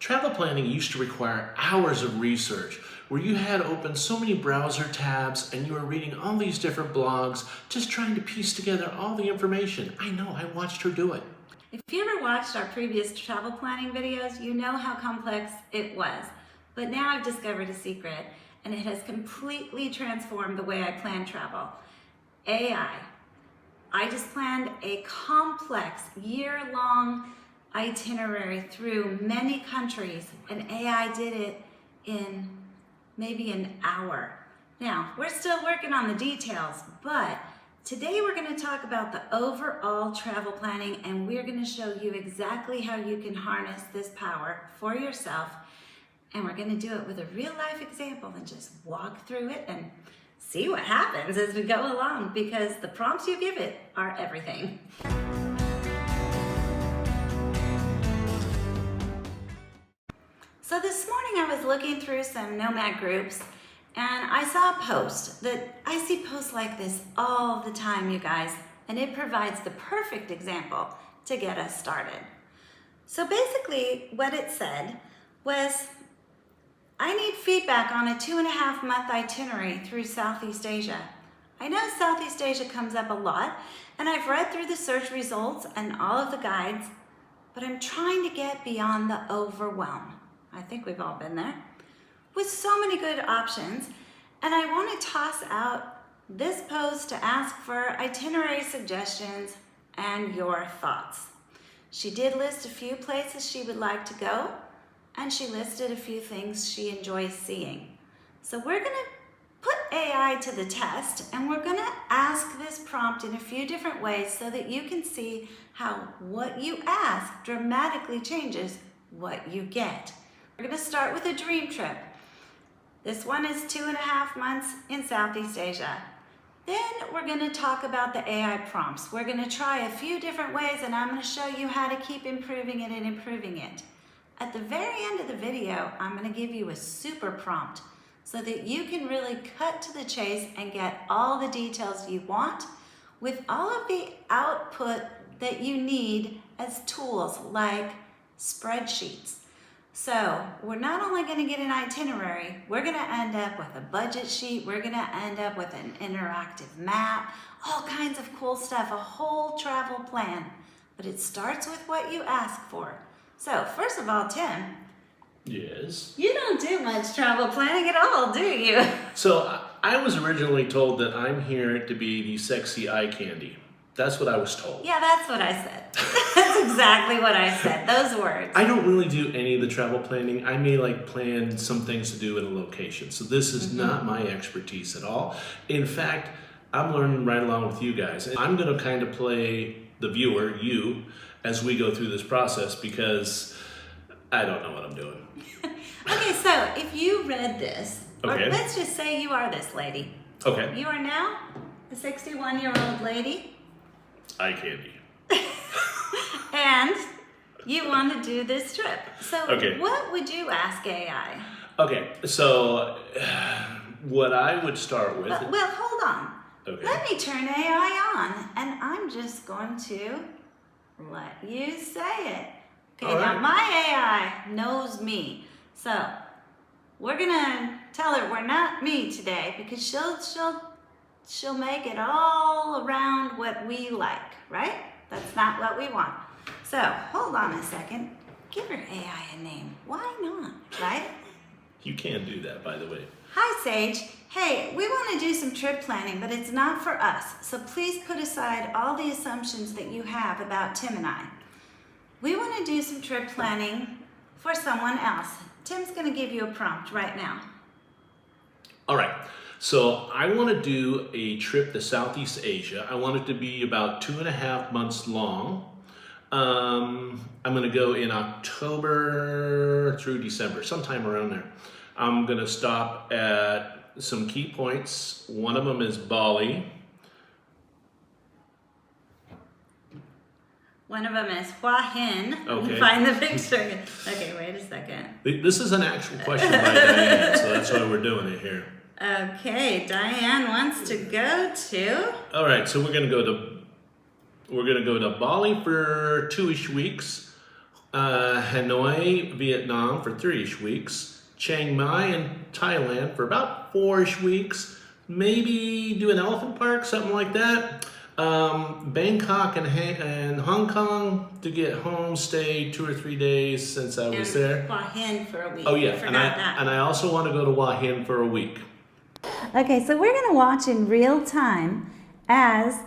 Travel planning used to require hours of research, where you had open so many browser tabs and you were reading all these different blogs, just trying to piece together all the information. I know, I watched her do it. If you ever watched our previous travel planning videos, you know how complex it was. But now I've discovered a secret, and it has completely transformed the way I plan travel. AI. I just planned a complex, year-long itinerary through many countries, and AI did it in maybe an hour. Now, we're still working on the details, but today we're going to talk about the overall travel planning, and we're going to show you exactly how you can harness this power for yourself. And we're going to do it with a real life example and just walk through it and see what happens as we go along, because the prompts you give it are everything. So this morning I was looking through some nomad groups, and I saw a post that I see posts like this all the time, you guys, and it provides the perfect example to get us started. So basically what it said was, I need feedback on a 2.5-month itinerary through Southeast Asia. I know Southeast Asia comes up a lot, and I've read through the search results and all of the guides, but I'm trying to get beyond the overwhelm. I think we've all been there. With so many good options, and I want to toss out this post to ask for itinerary suggestions and your thoughts. She did list a few places she would like to go, and she listed a few things she enjoys seeing. So we're gonna put AI to the test, and we're gonna ask this prompt in a few different ways so that you can see how what you ask dramatically changes what you get. We're gonna start with a dream trip. This one is 2.5 months in Southeast Asia. Then we're gonna talk about the AI prompts. We're gonna try a few different ways, and I'm gonna show you how to keep improving it and improving it. At the very end of the video, I'm going to give you a super prompt so that you can really cut to the chase and get all the details you want with all of the output that you need as tools like spreadsheets. So we're not only going to get an itinerary, we're going to end up with a budget sheet, we're going to end up with an interactive map, all kinds of cool stuff, a whole travel plan. But it starts with what you ask for. So, first of all, Tim. Yes? You don't do much travel planning at all, do you? So, I was originally told that I'm here to be the sexy eye candy. That's what I was told. Yeah, that's what I said. That's exactly what I said, those words. I don't really do any of the travel planning. I may plan some things to do in a location. So this is not my expertise at all. In fact, I'm learning right along with you guys. And I'm going to kind of play the viewer, you, as we go through this process, because I don't know what I'm doing. Okay, so if you read this, okay. Or let's just say you are this lady. Okay. You are now a 61-year-old lady. Eye candy. And you want to do this trip. So okay. What would you ask AI? Okay, so what I would start with... well, hold on. Okay. Let me turn AI on, and I'm just going to let you say it. Okay, all right. Now my AI knows me. So we're gonna tell her we're not me today, because she'll make it all around what we like, right? That's not what we want. So hold on a second. Give her AI a name. Why not, right? You can do that, by the way. Hi, Sage. Hey, we want to do some trip planning, but it's not for us. So please put aside all the assumptions that you have about Tim and I. We want to do some trip planning for someone else. Tim's going to give you a prompt right now. All right. So I want to do a trip to Southeast Asia. I want it to be about 2.5 months long. I'm going to go in October through December, sometime around there. I'm going to stop at some key points. One of them is Bali. One of them is Hua Hin. Okay. Find the picture. Okay, wait a second. This is an actual question by Diane, so that's why we're doing it here. Okay, Diane wants to go to. All right, so we're gonna go to Bali for 2-ish weeks. Hanoi, Vietnam for 3-ish weeks, Chiang Mai in Thailand for about 4-ish weeks, maybe do an elephant park, something like that. Bangkok and Hong Kong to get home, stay 2 or 3 days since I was there. Hua Hin for a week. Oh yeah, Forgot that. and I also want to go to Hua Hin for a week. Okay, so we're going to watch in real time as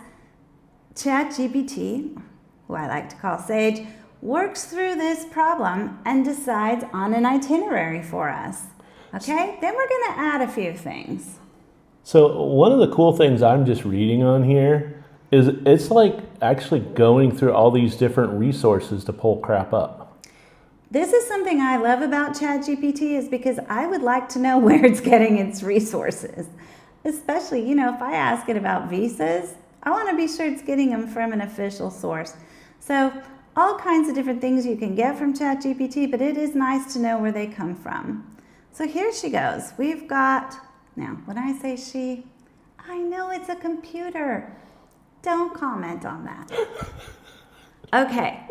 ChatGPT, who I like to call Sage, works through this problem and decides on an itinerary for us. Okay, then we're going to add a few things. So one of the cool things I'm just reading on here is it's like actually going through all these different resources to pull crap up. This is something I love about ChatGPT is because I would like to know where it's getting its resources. Especially, if I ask it about visas, I want to be sure it's getting them from an official source. So all kinds of different things you can get from ChatGPT, but it is nice to know where they come from. So here she goes. We've got, now when I say she, I know it's a computer. Don't comment on that. Okay.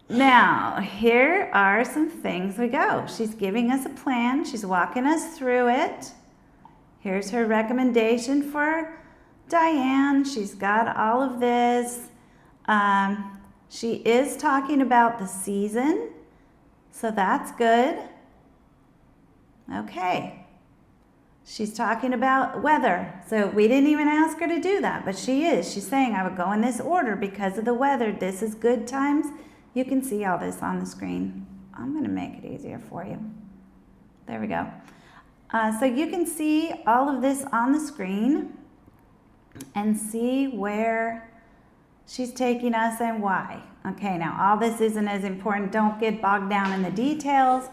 Now, here are some things we go. She's giving us a plan. She's walking us through it. Here's her recommendation for Diane. She's got all of this. She is talking about the season, so that's good. Okay. She's talking about weather. So we didn't even ask her to do that, but she is. She's saying I would go in this order because of the weather. This is good times. You can see all this on the screen. I'm going to make it easier for you. There we go. So you can see all of this on the screen and see where she's taking us and why. Okay, now all this isn't as important. Don't get bogged down in the details.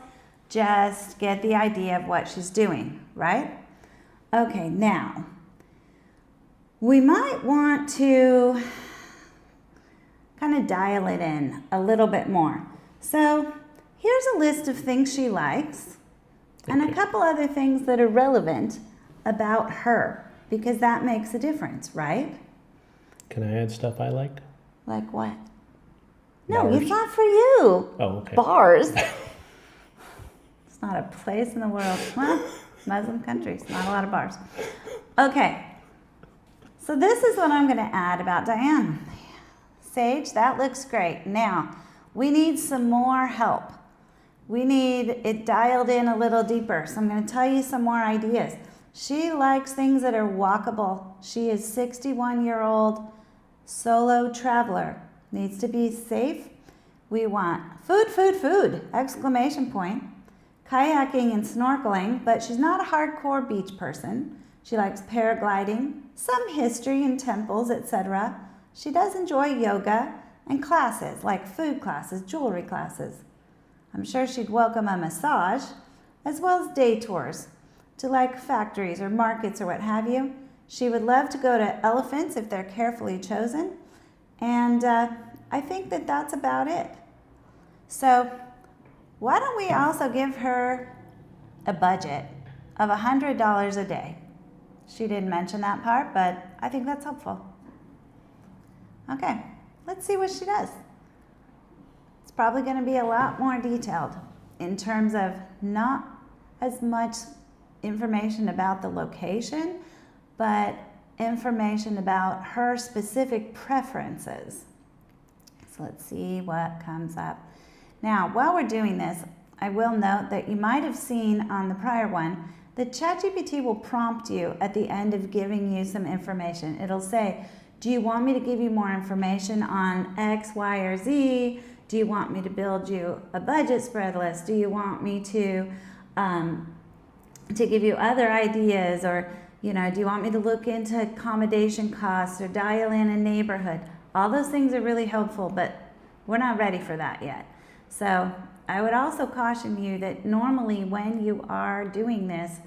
Just get the idea of what she's doing, right? Okay, now, we might want to kind of dial it in a little bit more. So here's a list of things she likes and a couple other things that are relevant about her because that makes a difference, right? Can I add stuff I like? Like what? No, Bars. it's not for you. Oh, okay. Bars. It's not a place in the world. Well, Muslim countries, not a lot of bars. Okay, so this is what I'm going to add about Diane. Sage, that looks great. Now, we need some more help. We need it dialed in a little deeper. So I'm going to tell you some more ideas. She likes things that are walkable. She is 61-year-old solo traveler. Needs to be safe. We want food, food, food, exclamation point. Kayaking and snorkeling, but she's not a hardcore beach person. She likes paragliding, some history and temples, etc. She does enjoy yoga and classes, like food classes, jewelry classes. I'm sure she'd welcome a massage, as well as day tours to like factories or markets or what have you. She would love to go to elephants if they're carefully chosen. And I think that that's about it. So why don't we also give her a budget of $100 a day? She didn't mention that part, but I think that's helpful. Okay, let's see what she does. It's probably going to be a lot more detailed in terms of not as much information about the location, but information about her specific preferences. So let's see what comes up. Now, while we're doing this, I will note that you might have seen on the prior one that ChatGPT will prompt you at the end of giving you some information. It'll say, do you want me to give you more information on X, Y, or Z? Do you want me to build you a budget spread list? Do you want me to give you other ideas? Or, do you want me to look into accommodation costs or dial in a neighborhood? All those things are really helpful, but we're not ready for that yet. So I would also caution you that normally when you are doing this,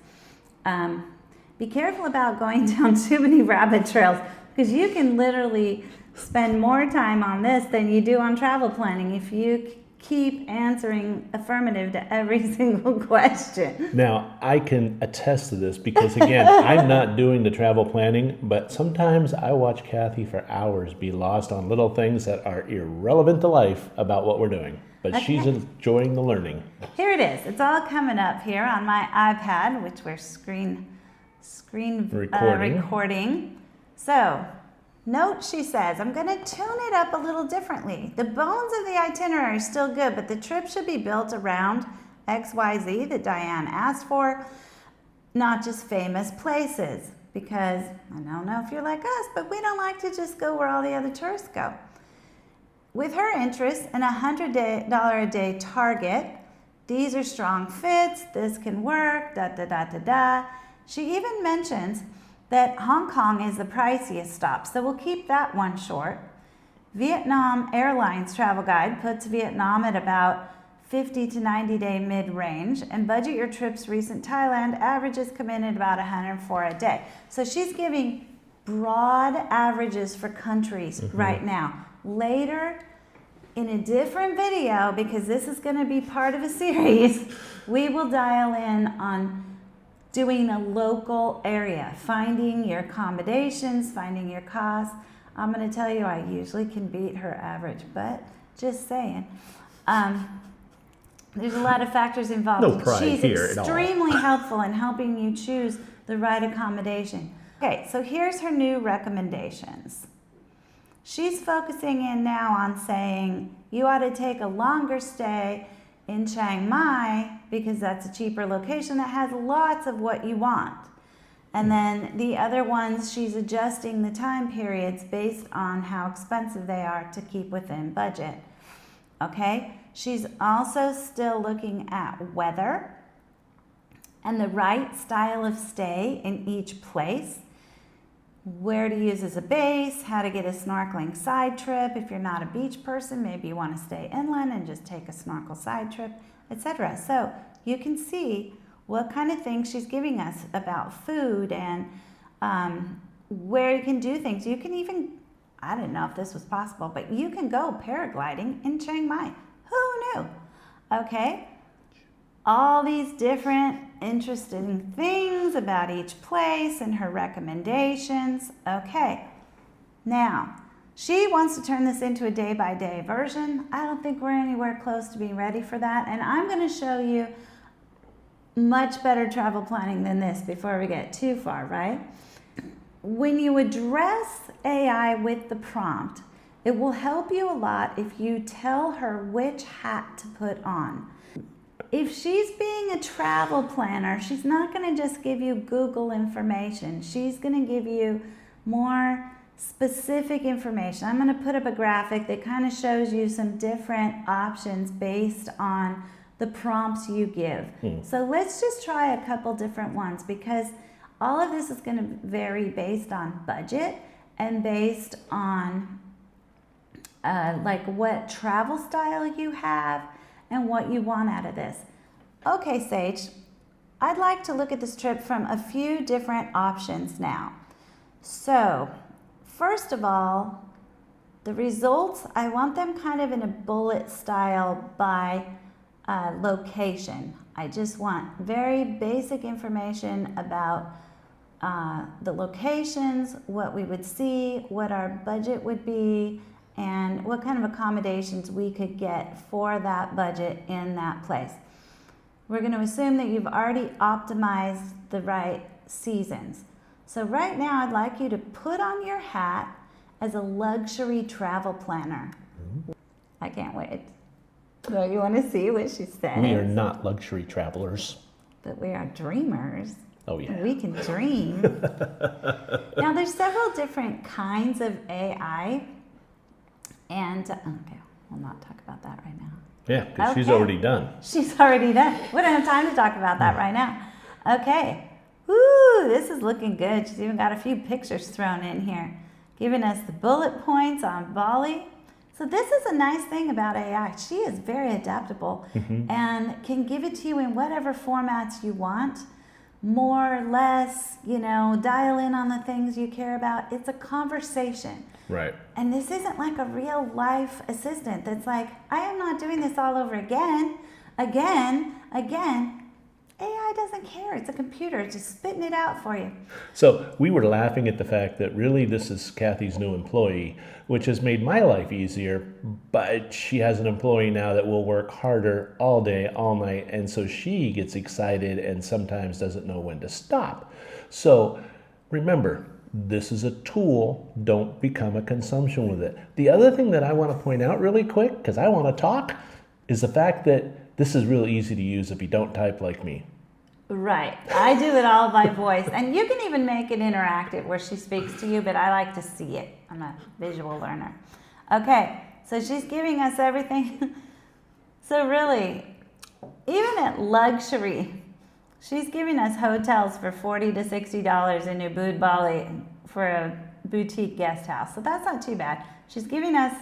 be careful about going down too many rabbit trails because you can literally spend more time on this than you do on travel planning if you keep answering affirmative to every single question. Now, I can attest to this because, again, I'm not doing the travel planning, but sometimes I watch Kathy for hours be lost on little things that are irrelevant to life about what we're doing. but she's enjoying the learning. Here it is. It's all coming up here on my iPad, which we're screen recording. So, note she says, I'm going to tune it up a little differently. The bones of the itinerary are still good, but the trip should be built around XYZ that Diane asked for, not just famous places. Because I don't know if you're like us, but we don't like to just go where all the other tourists go. With her interest in $100 a day target, these are strong fits, this can work, She even mentions that Hong Kong is the priciest stop, so we'll keep that one short. Vietnam Airlines travel guide puts Vietnam at about 50 to 90 day mid-range, and budget your trips recent Thailand averages come in at about 104 a day. So she's giving broad averages for countries right now. Later, in a different video, because this is going to be part of a series, we will dial in on doing a local area, finding your accommodations, finding your costs. I'm going to tell you, I usually can beat her average, but just saying. There's a lot of factors involved. No pride She's here at all. extremely helpful in helping you choose the right accommodation. Okay, so here's her new recommendations. She's focusing in now on saying you ought to take a longer stay in Chiang Mai because that's a cheaper location that has lots of what you want. And then the other ones, she's adjusting the time periods based on how expensive they are to keep within budget. Okay? She's also still looking at weather and the right style of stay in each place, where to use as a base, how to get a snorkeling side trip. If you're not a beach person, maybe you want to stay inland and just take a snorkel side trip, etc. So you can see what kind of things she's giving us about food and where you can do things. You can even, I didn't know if this was possible, but you can go paragliding in Chiang Mai. Who knew? Okay. All these different interesting things about each place and her recommendations. Okay. Now, she wants to turn this into a day-by-day version. I don't think we're anywhere close to being ready for that. And I'm going to show you much better travel planning than this before we get too far, right? When you address AI with the prompt, it will help you a lot if you tell her which hat to put on. If she's being a travel planner, she's not going to just give you Google information. She's going to give you more specific information. I'm going to put up a graphic that kind of shows you some different options based on the prompts you give. So let's just try a couple different ones, because all of this is going to vary based on budget and based on like what travel style you have and what you want out of this. Okay, Sage, I'd like to look at this trip from a few different options now. So, first of all, the results, I want them kind of in a bullet style by location. I just want very basic information about the locations, what we would see, what our budget would be, and what kind of accommodations we could get for that budget in that place. We're going to assume that you've already optimized the right seasons. So right now I'd like you to put on your hat as a luxury travel planner. I can't wait. So you want to see what she says? We are not luxury travelers. But we are dreamers. Oh yeah. We can dream. Now there's several different kinds of AI. And, okay, we'll not talk about that right now. Yeah, because she's Okay. already done. She's already done. We don't have time to talk about that right now. Okay. Woo, this is looking good. She's even got a few pictures thrown in here, giving us the bullet points on Bali. So this is a nice thing about AI. She is very adaptable and can give it to you in whatever formats you want. More, less, dial in on the things you care about. It's a conversation. Right. And this isn't like a real life assistant that's like, I am not doing this all over again. AI doesn't care. It's a computer. It's just spitting it out for you. So we were laughing at the fact that really this is Kathy's new employee, which has made my life easier, but she has an employee now that will work harder all day, all night, and so she gets excited and sometimes doesn't know when to stop. So remember, this is a tool. Don't become a consumption with it. The other thing that I want to point out really quick, because I want to talk, is the fact that this is really easy to use if you don't type like me. Right. I do it all by voice. And you can even make it interactive where she speaks to you, but I like to see it. I'm a visual learner. Okay, so she's giving us everything. So really, even at luxury, she's giving us hotels for $40 to $60 in Ubud, Bali for a boutique guest house. So that's not too bad. She's giving us,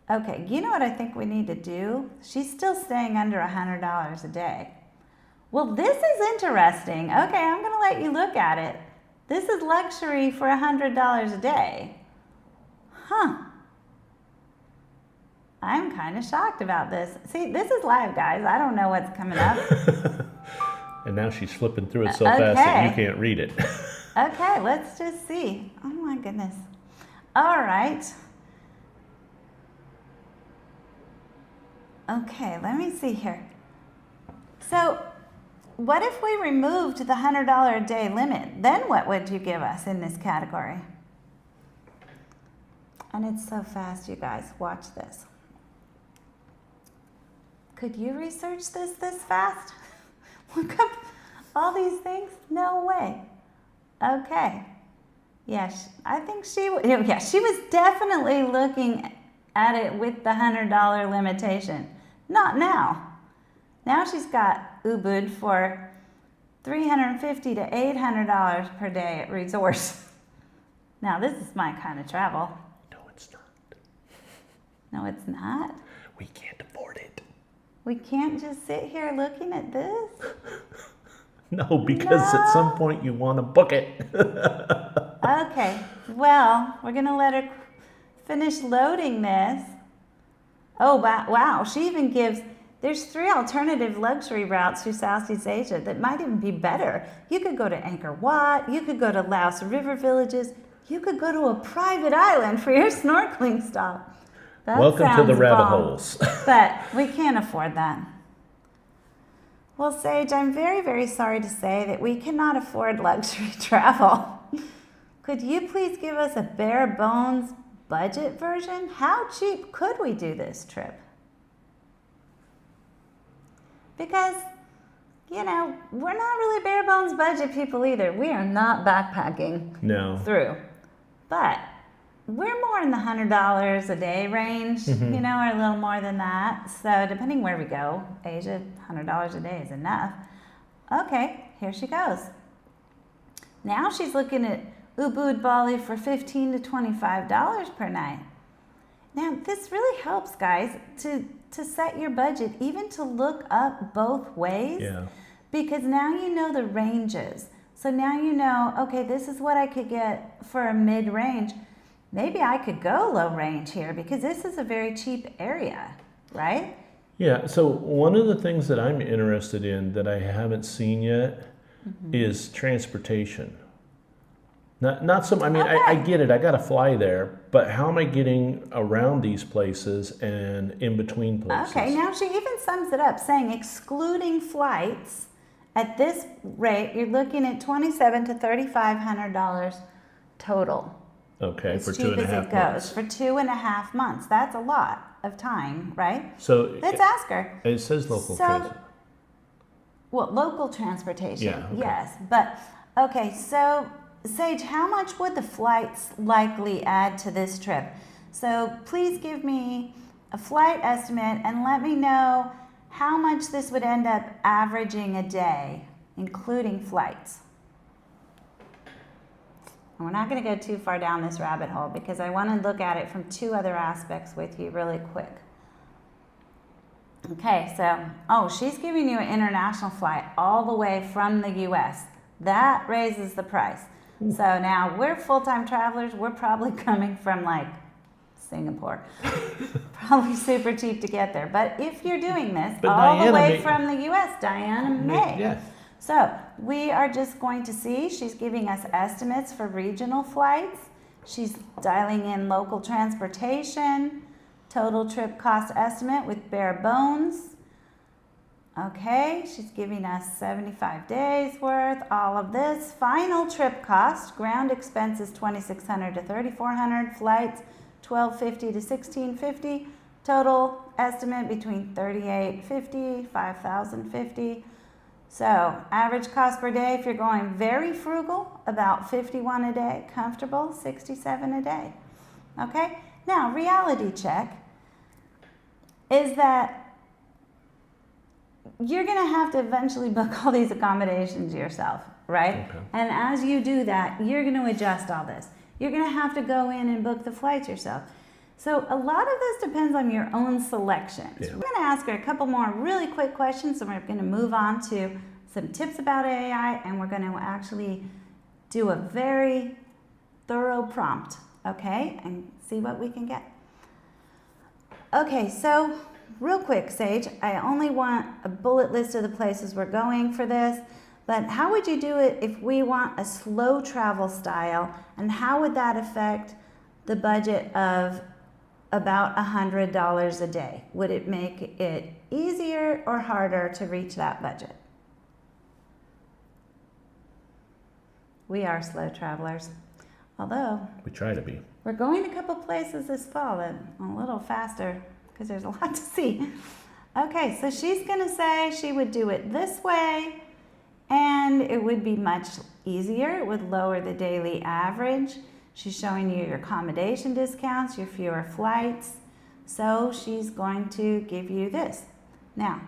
okay, you know what I think we need to do? She's still staying under $100 a day. Well, this is interesting. Okay, I'm going to let you look at it. This is luxury for $100 a day. Huh. I'm kind of shocked about this. See, this is live, guys. I don't know what's coming up. And now she's flipping through it so fast that you can't read it. Okay, let's just see. Oh my goodness. All right. Okay, let me see here. So, what if we removed the $100 a day limit? Then what would you give us in this category? And it's so fast, you guys. Watch this. Could you research this fast? Look up all these things? No way. Okay. Yes, I think she was definitely looking at it with the $100 limitation. Not now. Now she's got Ubud for $350 to $800 per day at resorts. Now this is my kind of travel. No, it's not. No, it's not. We can't afford it. We can't just sit here looking at this. No, because at some point you want to book it. Okay, well, we're gonna let her finish loading this. Oh, wow, she even gives, there's 3 alternative luxury routes through Southeast Asia that might even be better. You could go to Angkor Wat, you could go to Laos River Villages, you could go to a private island for your snorkeling stop. That Welcome to the sounds rabbit bomb, holes. But we can't afford that. Well, Sage, I'm very, very sorry to say that we cannot afford luxury travel. Could you please give us a bare bones budget version? How cheap could we do this trip? Because, you know, we're not really bare bones budget people either. We are not backpacking through. But we're more in the $100 a day range, you know, or a little more than that. So depending where we go, Asia, $100 a day is enough. Okay, here she goes. Now she's looking at Ubud, Bali for $15 to $25 per night. Now this really helps, guys, to set your budget, even to look up both ways. Yeah. Because now you know the ranges. So now you know, okay, this is what I could get for a mid-range. Maybe I could go low range here because this is a very cheap area, right? Yeah, so one of the things that I'm interested in that I haven't seen yet is transportation. Not some, I mean, Okay. I get it, I gotta fly there, but how am I getting around these places and in between places? Okay, now she even sums it up saying excluding flights, at this rate, you're looking at $2,700 to $3,500 total. Okay, As for cheap 2.5 as it months. goes, for 2.5 months. That's a lot of time, right? So Let's ask her. it says local So- transit. Well, local transportation, Yeah, okay. yes. But, okay, so Sage, how much would the flights likely add to this trip? So please give me a flight estimate and let me know how much this would end up averaging a day, including flights. And we're not going to go too far down this rabbit hole because I want to look at it from 2 other aspects with you really quick. Okay, so, she's giving you an international flight all the way from the U.S. That raises the price. So now we're full-time travelers. We're probably coming from like Singapore. Probably super cheap to get there. But if you're doing this But all the Diana way may- from the U.S., Diana may. Yeah. So we are just going to see, she's giving us estimates for regional flights. She's dialing in local transportation, total trip cost estimate with bare bones. Okay, she's giving us 75 days worth, all of this. Final trip cost, ground expenses $2,600 to $3,400, flights $1,250 to $1,650, total estimate between $3,850, $5,050. So average cost per day, if you're going very frugal, about $51 a day, comfortable, $67 a day. Okay, now reality check is that you're going to have to eventually book all these accommodations yourself, right? Okay. And as you do that, you're going to adjust all this. You're going to have to go in and book the flights yourself. So a lot of this depends on your own selections. Yeah. We're going to ask her a couple more really quick questions, and we're going to move on to some tips about AI, and we're going to actually do a very thorough prompt, okay, and see what we can get. Okay, so real quick, Sage, I only want a bullet list of the places we're going for this, but how would you do it if we want a slow travel style, and how would that affect the budget of about $100 a day? Would it make it easier or harder to reach that budget? We are slow travelers, although We try to be. we're going a couple places this fall that are a little faster because there's a lot to see. Okay, so she's going to say she would do it this way, and it would be much easier. It would lower the daily average. She's showing you your accommodation discounts, your fewer flights. So she's going to give you this. Now,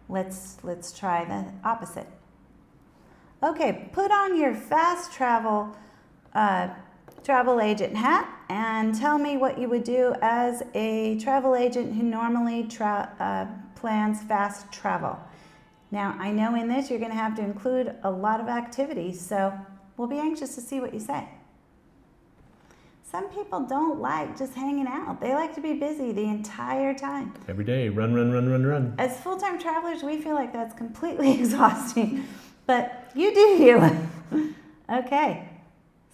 let's try the opposite. Okay, put on your fast travel agent hat and tell me what you would do as a travel agent who normally plans fast travel. Now, I know in this you're going to have to include a lot of activities, so we'll be anxious to see what you say. Some people don't like just hanging out. They like to be busy the entire time. Every day, run, run, run, run, run. As full-time travelers, we feel like that's completely exhausting, but you do you. Okay,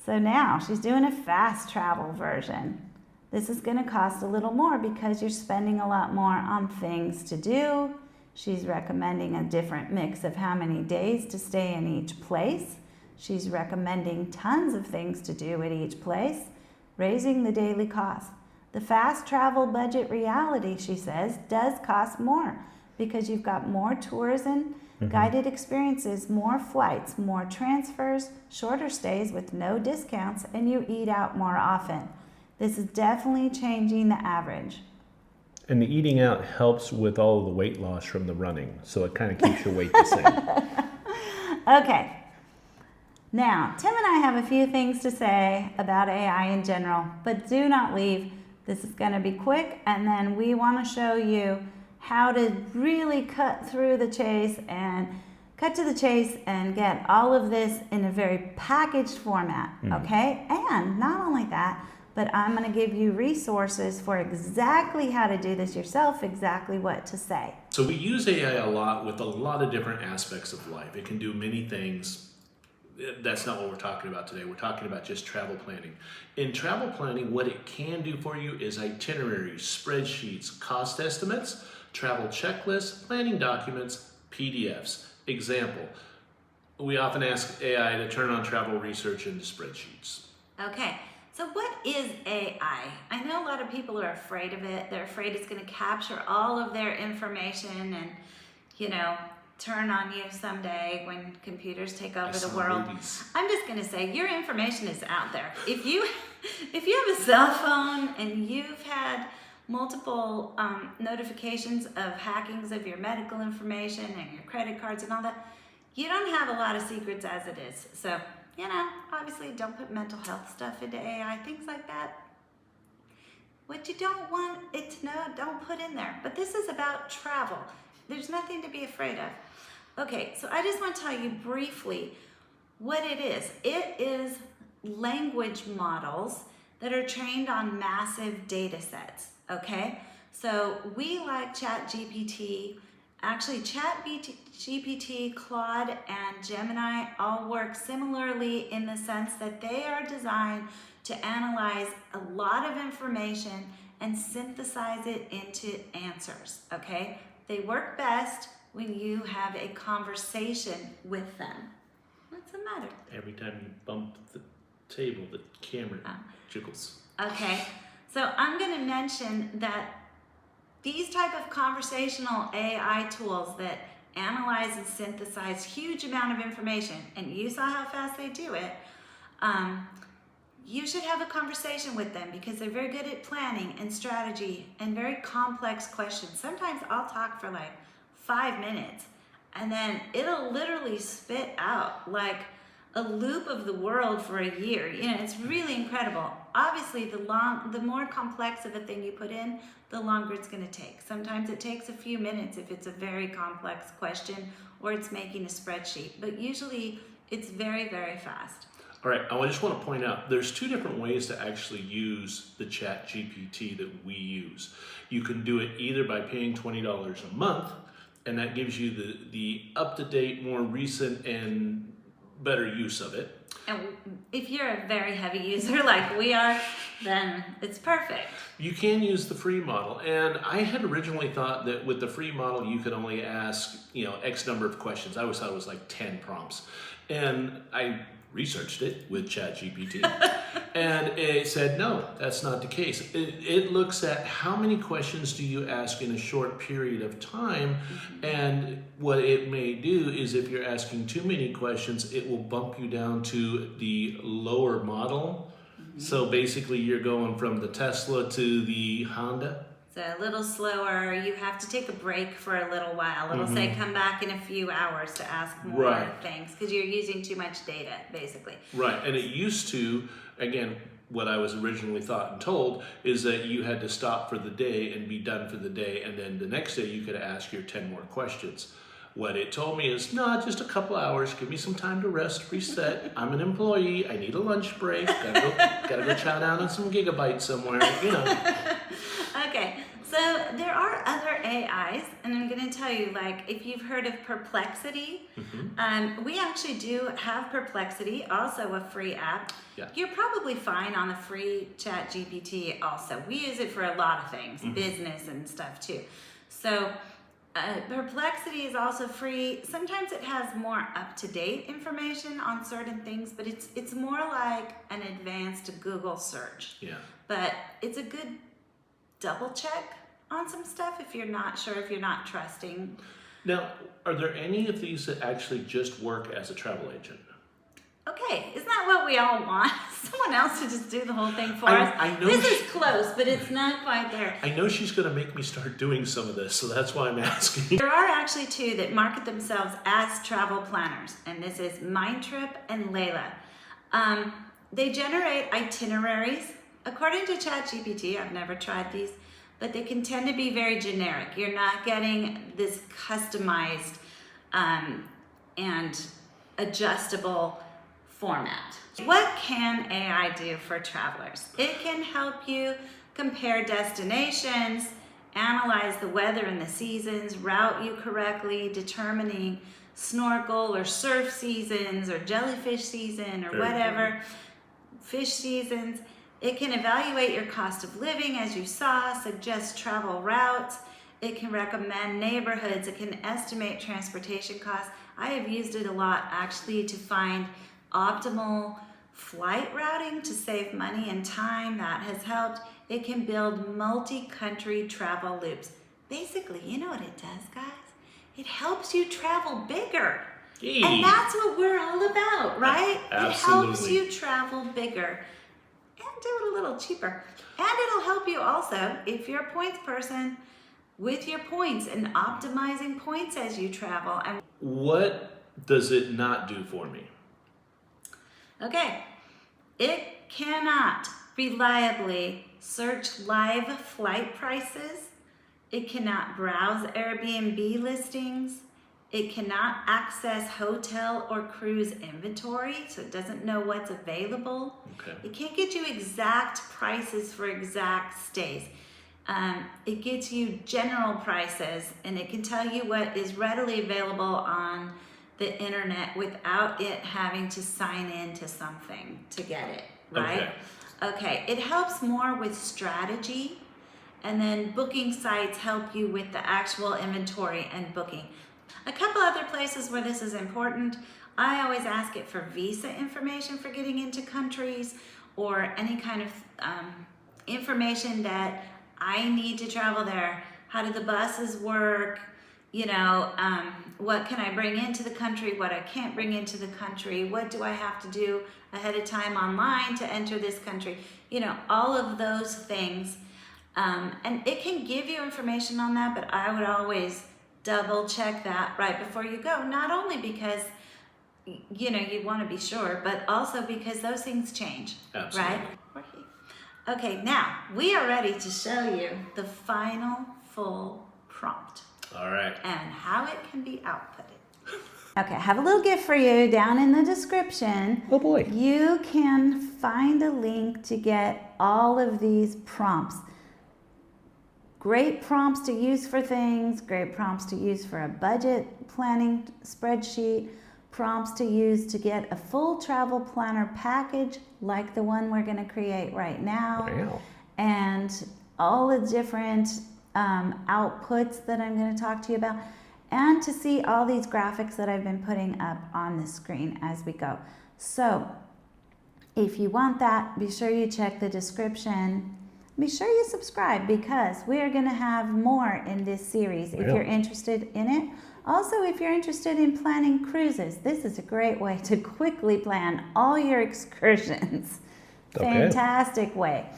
so now she's doing a fast travel version. This is going to cost a little more because you're spending a lot more on things to do. She's recommending a different mix of how many days to stay in each place. She's recommending tons of things to do at each place, raising the daily cost. The fast travel budget reality, she says, does cost more because you've got more tours and guided experiences, more flights, more transfers, shorter stays with no discounts, and you eat out more often. This is definitely changing the average. And the eating out helps with all of the weight loss from the running, so it kind of keeps your weight the same. Okay. Now, Tim and I have a few things to say about AI in general, but do not leave. This is going to be quick, and then we want to show you how to really cut to the chase and get all of this in a very packaged format, okay? And not only that, but I'm going to give you resources for exactly how to do this yourself, exactly what to say. So we use AI a lot with a lot of different aspects of life. It can do many things. That's not what we're talking about today. We're talking about just travel planning. In travel planning, what it can do for you is itineraries, spreadsheets, cost estimates, travel checklists, planning documents, PDFs. Example, we often ask AI to turn on travel research into spreadsheets. Okay, so what is AI? I know a lot of people are afraid of it. They're afraid it's going to capture all of their information and, turn on you someday when computers take over the world. Movies. I'm just going to say your information is out there. If you have a cell phone and you've had multiple notifications of hackings of your medical information and your credit cards and all that, you don't have a lot of secrets as it is. So, obviously don't put mental health stuff into AI, things like that. What you don't want it to know, don't put in there. But this is about travel. There's nothing to be afraid of. Okay, so I just want to tell you briefly what it is. It is language models that are trained on massive data sets, okay? So we like ChatGPT Actually, GPT, Claude, and Gemini all work similarly in the sense that they are designed to analyze a lot of information and synthesize it into answers, okay? They work best when you have a conversation with them. What's the matter? Every time you bump the table, the camera jiggles. Okay, so I'm going to mention that these type of conversational AI tools that analyze and synthesize huge amount of information, and you saw how fast they do it, you should have a conversation with them because they're very good at planning and strategy and very complex questions. Sometimes I'll talk for like 5 minutes and then it'll literally spit out like a loop of the world for a year. You know, it's really incredible. Obviously, the more complex of a thing you put in, the longer it's going to take. Sometimes it takes a few minutes if it's a very complex question or it's making a spreadsheet, but usually it's very, very fast. All right, I just want to point out, there's 2 different ways to actually use the Chat GPT that we use. You can do it either by paying $20 a month, and that gives you the up-to-date, more recent, and better use of it. And if you're a very heavy user like we are, then it's perfect. You can use the free model, and I had originally thought that with the free model you could only ask, X number of questions. I always thought it was like 10 prompts, and I researched it with ChatGPT, and it said no, that's not the case. It looks at how many questions do you ask in a short period of time, and what it may do is if you're asking too many questions, it will bump you down to the lower model. So basically you're going from the Tesla to the Honda. So a little slower, you have to take a break for a little while. It'll say come back in a few hours to ask more things because you're using too much data, basically. Right, and it used to, again, what I was originally thought and told is that you had to stop for the day and be done for the day, and then the next day you could ask your 10 more questions. What it told me is, no, just a couple hours, give me some time to rest, reset. I'm an employee, I need a lunch break, gotta go chow down on some gigabytes somewhere, Okay, so there are other AIs, and I'm going to tell you, like, if you've heard of Perplexity, we actually do have Perplexity, also a free app. Yeah. You're probably fine on the free Chat GPT also. We use it for a lot of things, business and stuff too. So Perplexity is also free. Sometimes it has more up-to-date information on certain things, but it's more like an advanced Google search. Yeah. But it's a good double check on some stuff if you're not sure, if you're not trusting. Now, are there any of these that actually just work as a travel agent? Okay, isn't that what we all want? Someone else to just do the whole thing for us. I know this is close, but it's not quite there. I know she's going to make me start doing some of this, so that's why I'm asking. There are actually 2 that market themselves as travel planners, and this is Mindtrip and Layla. They generate itineraries. According to ChatGPT, I've never tried these, but they can tend to be very generic. You're not getting this customized and adjustable format. What can AI do for travelers? It can help you compare destinations, analyze the weather and the seasons, route you correctly, determining snorkel or surf seasons or jellyfish season or whatever, fish seasons. It can evaluate your cost of living, as you saw, suggest travel routes. It can recommend neighborhoods. It can estimate transportation costs. I have used it a lot actually to find optimal flight routing to save money and time. That has helped. It can build multi-country travel loops. Basically, you know what it does, guys? It helps you travel bigger. Hey. And that's what we're all about, right? Absolutely. It helps you travel bigger and do it a little cheaper. And it'll help you also, if you're a points person, with your points and optimizing points as you travel. And What does it not do for me? okay, it cannot reliably search live flight prices. It cannot browse Airbnb listings. It cannot access hotel or cruise inventory, so it doesn't know what's available. Okay. It can't get you exact prices for exact stays. It gets you general prices, and it can tell you what is readily available on the internet without it having to sign in to something to get it, right? Okay, it helps more with strategy, and then booking sites help you with the actual inventory and booking. A couple other places where this is important, I always ask it for visa information for getting into countries, or any kind of information that I need to travel there. How do the buses work? You know, what can I bring into the country, what I can't bring into the country, what do I have to do ahead of time online to enter this country, you know, all of those things. And it can give you information on that, but I would always double check that right before you go, not only because, you know, you want to be sure, but also because those things change. Absolutely. Right? Okay, now we are ready to show you the final full prompt. All right. And how it can be outputted. Okay, I have a little gift for you down in the description. Oh boy. You can find a link to get all of these prompts. Great prompts to use for things, great prompts to use for a budget planning spreadsheet, prompts to use to get a full travel planner package like the one we're going to create right now. Wow. And all the different outputs that I'm going to talk to you about, and to see all these graphics that I've been putting up on the screen as we go. So if you want that, be sure you check the description. Be sure you subscribe, because we are going to have more in this series if you're interested in it. Also, if you're interested in planning cruises, this is a great way to quickly plan all your excursions. Okay. Fantastic way.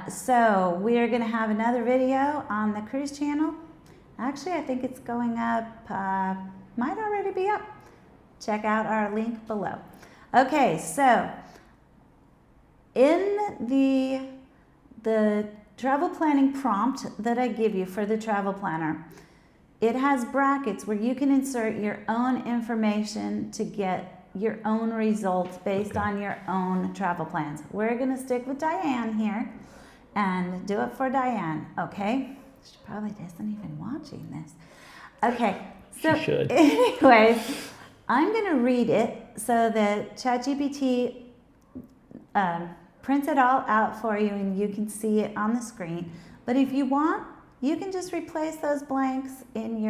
So we are going to have another video on the cruise channel. Actually, I think it's going up, might already be up. Check out our link below. Okay, so in the travel planning prompt that I give you for the travel planner, it has brackets where you can insert your own information to get your own results based on your own travel plans. We're going to stick with Diane here and do it for Diane, okay? She probably isn't even watching this. Okay, so She should. anyways, I'm going to read it so that ChatGPT prints it all out for you and you can see it on the screen. But if you want, you can just replace those blanks in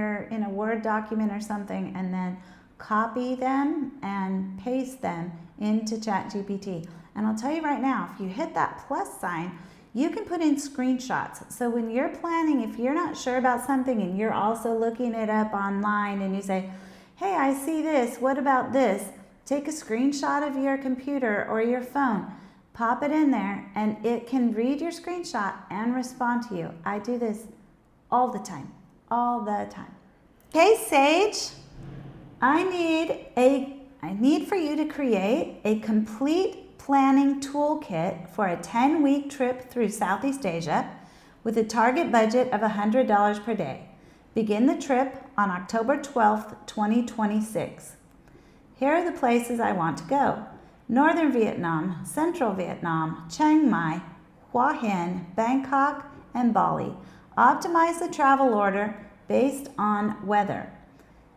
a Word document or something, and then copy them and paste them into ChatGPT. And I'll tell you right now, if you hit that plus sign, you can put in screenshots. So when you're planning, if you're not sure about something and you're also looking it up online and you say, hey, I see this, what about this? Take a screenshot of your computer or your phone, pop it in there, and it can read your screenshot and respond to you. I do this all the time, all the time. Okay, Sage, I need for you to create a complete planning toolkit for a 10-week trip through Southeast Asia with a target budget of $100 per day. Begin the trip on October 12th, 2026. Here are the places I want to go: Northern Vietnam, Central Vietnam, Chiang Mai, Hua Hin, Bangkok, and Bali. Optimize the travel order based on weather.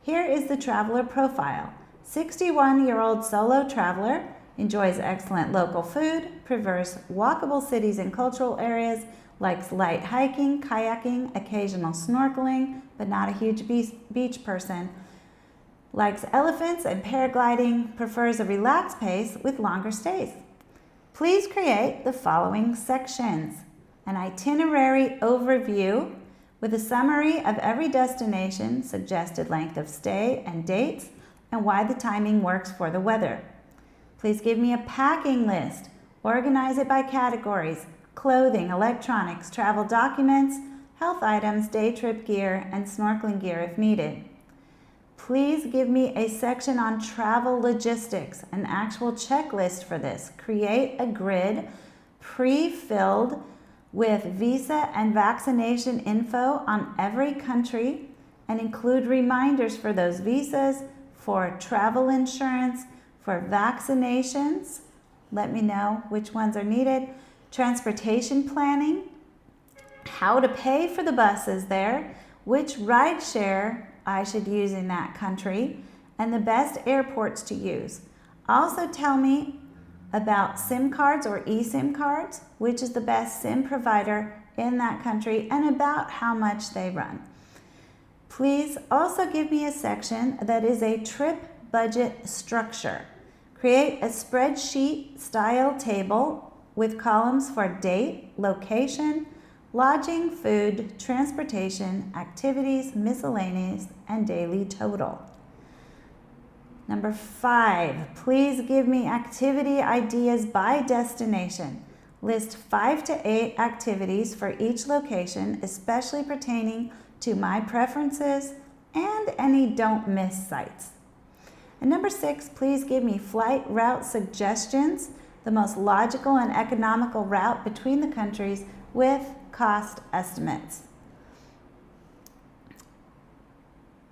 Here is the traveler profile. 61-year-old solo traveler, enjoys excellent local food, prefers walkable cities and cultural areas, likes light hiking, kayaking, occasional snorkeling, but not a huge beach person, likes elephants and paragliding, prefers a relaxed pace with longer stays. Please create the following sections: an itinerary overview with a summary of every destination, suggested length of stay and dates, and why the timing works for the weather. Please give me a packing list. Organize it by categories: clothing, electronics, travel documents, health items, day trip gear, and snorkeling gear if needed. Please give me a section on travel logistics, an actual checklist for this. Create a grid pre-filled with visa and vaccination info on every country, and include reminders for those visas, for travel insurance, for vaccinations. Let me know which ones are needed. Transportation planning, how to pay for the buses there, which rideshare I should use in that country, and the best airports to use. Also tell me about SIM cards or eSIM cards, which is the best SIM provider in that country, and about how much they run. Please also give me a section that is a trip budget structure. Create a spreadsheet style table with columns for date, location, lodging, food, transportation, activities, miscellaneous, and daily total. Number 5, please give me activity ideas by destination. List 5 to 8 activities for each location, especially pertaining to my preferences and any don't miss sites. And number 6, please give me flight route suggestions, the most logical and economical route between the countries with cost estimates.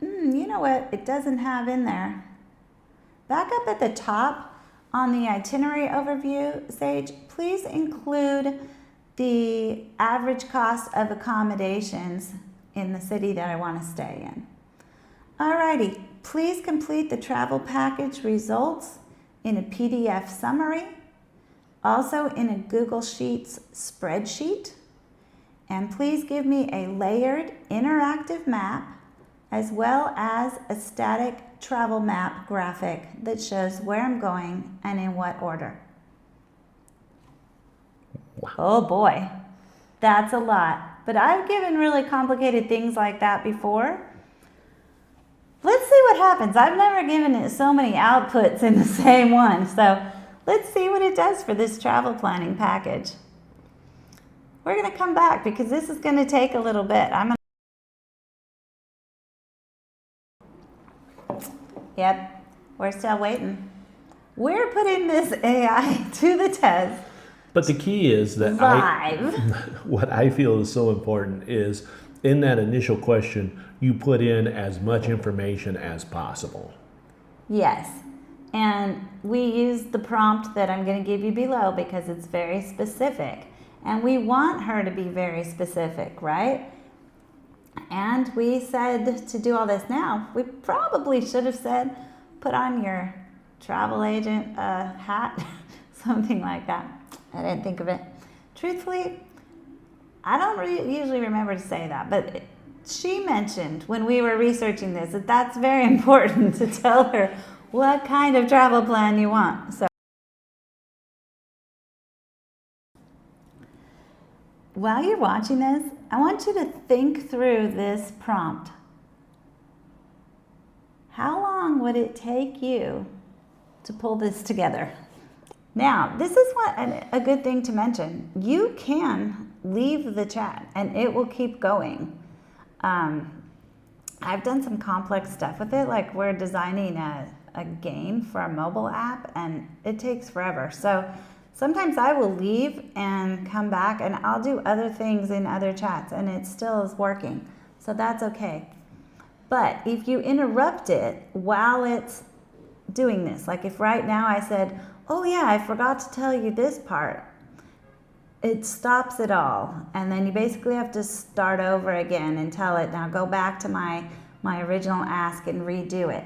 You know what it doesn't have in there? Back up at the top on the itinerary overview, Sage, please include the average cost of accommodations in the city that I want to stay in. Alrighty, please complete the travel package results in a PDF summary, also in a Google Sheets spreadsheet, and please give me a layered interactive map as well as a static travel map graphic that shows where I'm going and in what order. Wow. Oh boy, that's a lot. But I've given really complicated things like that before. Let's see what happens. I've never given it so many outputs in the same one. So let's see what it does for this travel planning package. We're going to come back because this is going to take a little bit. Yep, we're still waiting. We're putting this AI to the test. But the key is that live. what I feel is so important is in that initial question, you put in as much information as possible. Yes, and we use the prompt that I'm going to give you below because it's very specific. And we want her to be very specific, right? And we said to do all this now. We probably should have said, put on your travel agent hat, something like that. I didn't think of it. Truthfully, I don't usually remember to say that, but she mentioned when we were researching this that that's very important to tell her what kind of travel plan you want. So while you're watching this, I want you to think through this prompt. How long would it take you to pull this together? Now, this is a good thing to mention. You can leave the chat and it will keep going. I've done some complex stuff with it, like we're designing a game for a mobile app and it takes forever. So sometimes I will leave and come back and I'll do other things in other chats and it still is working. So that's okay. But if you interrupt it while it's doing this, like if right now I said, oh yeah, I forgot to tell you this part, it stops it all. And then you basically have to start over again and tell it, now go back to my original ask and redo it.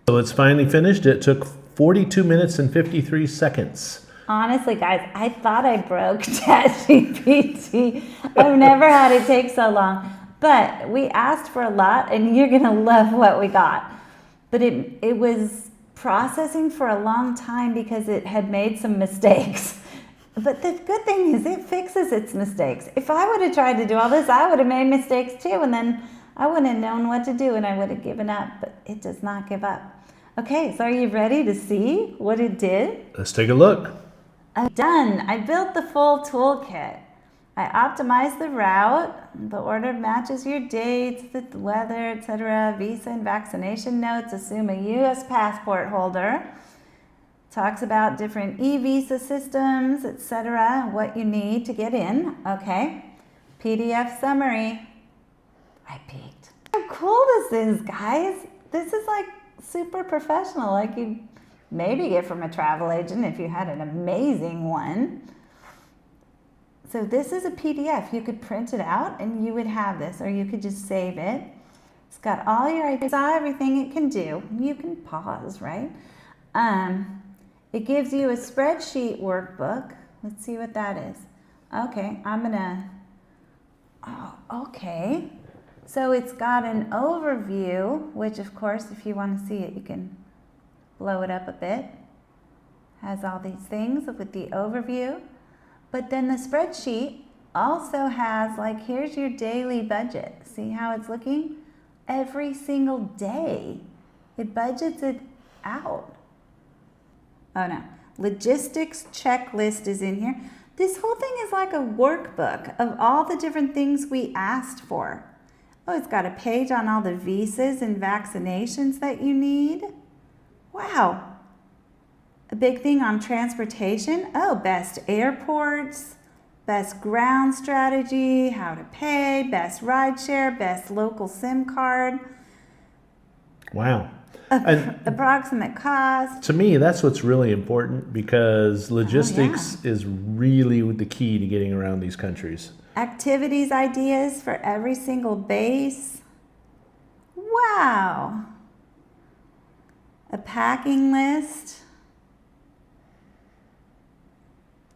So it's finally finished. It took 42 minutes and 53 seconds. Honestly, guys, I thought I broke ChatGPT. I've never had it take so long. But we asked for a lot, and you're going to love what we got. But it was processing for a long time because it had made some mistakes. But the good thing is it fixes its mistakes. If I would have tried to do all this, I would have made mistakes too, and then I wouldn't have known what to do, and I would have given up. But it does not give up. Okay, so are you ready to see what it did? Let's take a look. Done. I built the full toolkit. I optimized the route. The order matches your dates, the weather, etc. Visa and vaccination notes. Assume a U.S. passport holder. Talks about different e-visa systems, etc. What you need to get in. Okay. PDF summary. I peeked. How cool this is, guys. This is like super professional, like you maybe get from a travel agent if you had an amazing one. So this is a PDF. You could print it out and you would have this, or you could just save it. It's got all your ideas, everything it can do. You can pause, right? It gives you a spreadsheet workbook. Let's see what that is. Okay, okay. So it's got an overview, which of course, if you want to see it, you can blow it up a bit. Has all these things with the overview. But then the spreadsheet also has, like, here's your daily budget. See how it's looking? Every single day. It budgets it out. Oh no, logistics checklist is in here. This whole thing is like a workbook of all the different things we asked for. Oh, it's got a page on all the visas and vaccinations that you need. Wow. A big thing on transportation. Oh, best airports, best ground strategy, how to pay, best rideshare, best local SIM card. Wow. Approximate cost. To me, that's what's really important, because logistics is really the key to getting around these countries. Activities ideas for every single base. Wow. A packing list.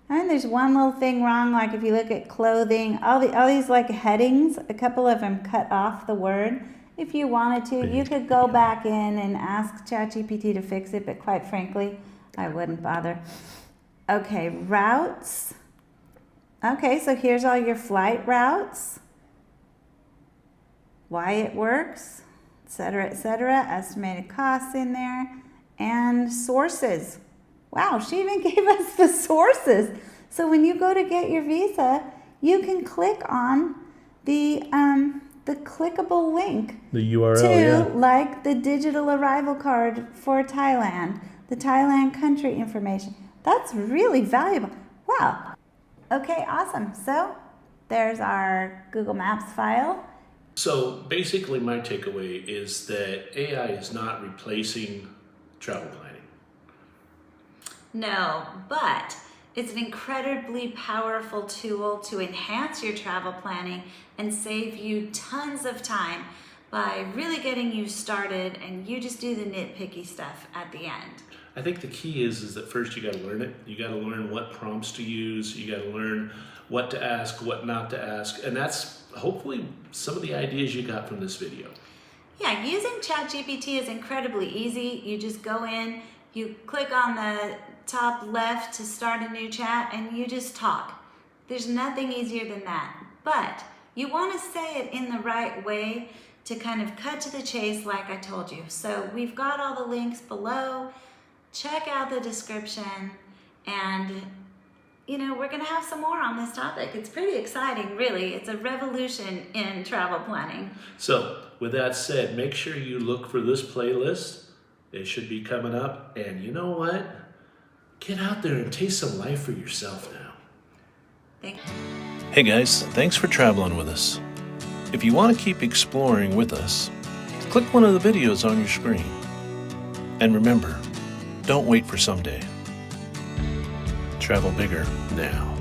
And there's one little thing wrong, like if you look at clothing, all these like headings, a couple of them cut off the word. If you wanted to, you could go back in and ask ChatGPT to fix it, but quite frankly, I wouldn't bother. Okay, routes. Okay, so here's all your flight routes, why it works, etc., estimated costs in there, and sources. Wow, she even gave us the sources. So when you go to get your visa, you can click on the clickable link, The URL, to like the digital arrival card for Thailand, the Thailand country information. That's really valuable. Wow. Okay, awesome. So there's our Google Maps file. So basically my takeaway is that AI is not replacing travel planning. No, but it's an incredibly powerful tool to enhance your travel planning and save you tons of time by really getting you started, and you just do the nitpicky stuff at the end. I think the key is that first you got to learn it. You got to learn what prompts to use. You got to learn what to ask, what not to ask. And that's hopefully some of the ideas you got from this video. Yeah, using ChatGPT is incredibly easy. You just go in, you click on the top left to start a new chat, and you just talk. There's nothing easier than that. But you want to say it in the right way to kind of cut to the chase, like I told you. So we've got all the links below. Check out the description, and we're gonna have some more on this topic. It's pretty exciting, really. It's a revolution in travel planning. So with that said, make sure you look for this playlist. It should be coming up, and you know what? Get out there and taste some life for yourself now. Thank you. Hey guys, thanks for traveling with us. If you want to keep exploring with us, click one of the videos on your screen. And remember, don't wait for someday. Travel bigger now.